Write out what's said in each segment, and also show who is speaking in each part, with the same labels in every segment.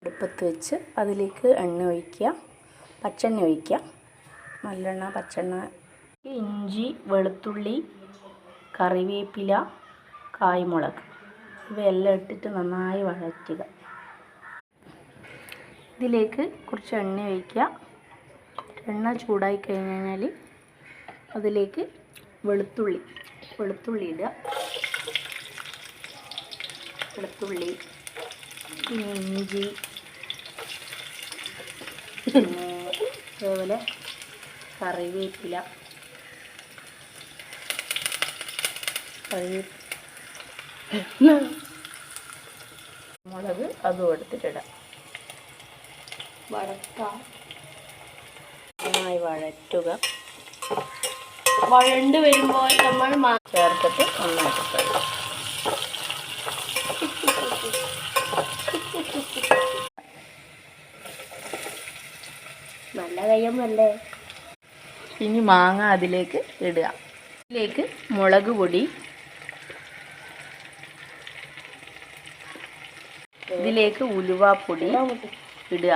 Speaker 1: അടുപ്പത്ത് വെച്ച് അതിലേക്ക് എണ്ണ ഒഴിക്കുക, പച്ചെണ്ണ ഒഴിക്കുക. നല്ലെണ്ണ, പച്ചെണ്ണ. ഇഞ്ചി, വെളുത്തുള്ളി, കറിവേപ്പില, കായ്മുളക് ഇവയെല്ലാം ഇട്ടിട്ട് നന്നായി വഴറ്റുക. ഇതിലേക്ക് കുറച്ച് എണ്ണ ഒഴിക്കുക. എണ്ണ ചൂടായി കഴിഞ്ഞാൽ അതിലേക്ക് വെളുത്തുള്ളി ഇടുക. വെളുത്തുള്ളി, ഇഞ്ചി, പിന്നെ അതേപോലെ കറിവേപ്പില, മുളക് അതും എടുത്തിട്ടിടാം. നന്നായി വഴറ്റുക.
Speaker 2: വഴണ്ട് വരുമ്പോൾ നമ്മൾ
Speaker 1: ചേർത്തിട്ട് നന്നായിട്ട്
Speaker 2: നല്ല കയ്യമ്മല്ലേ.
Speaker 1: ഇനി മാങ്ങ അതിലേക്ക് ഇടുക. ഇതിലേക്ക് മുളക് പൊടി, ഇതിലേക്ക് ഉലുവാപ്പൊടി ഇടുക.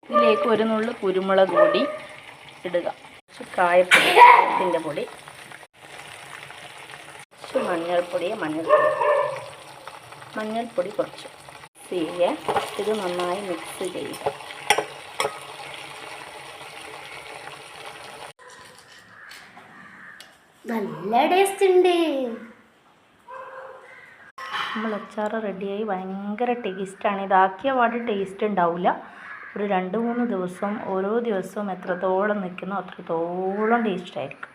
Speaker 1: ഇതിലേക്ക് ഒരു നുള്ളു കുരുമുളക് പൊടി ഇടുക. കുറച്ച് കായപ്പൊടി, കായത്തിൻ്റെ പൊടി, കുറച്ച് മഞ്ഞൾപ്പൊടി കുറച്ച് ചെയ്യുക. ഇത് നന്നായി മിക്സ് ചെയ്യുക.
Speaker 2: നല്ല ടേസ്റ്റ് ഉണ്ട്.
Speaker 1: നമ്മൾ അച്ചാർ റെഡിയായി. ഭയങ്കര ടേസ്റ്റാണ്. ഇതാക്കിയ പാട് ടേസ്റ്റ് ഉണ്ടാവില്ല. ഒരു 2-3 ദിവസം ഓരോ ദിവസവും എത്രത്തോളം നിൽക്കുന്നോ അത്രത്തോളം ടേസ്റ്റായിരിക്കും.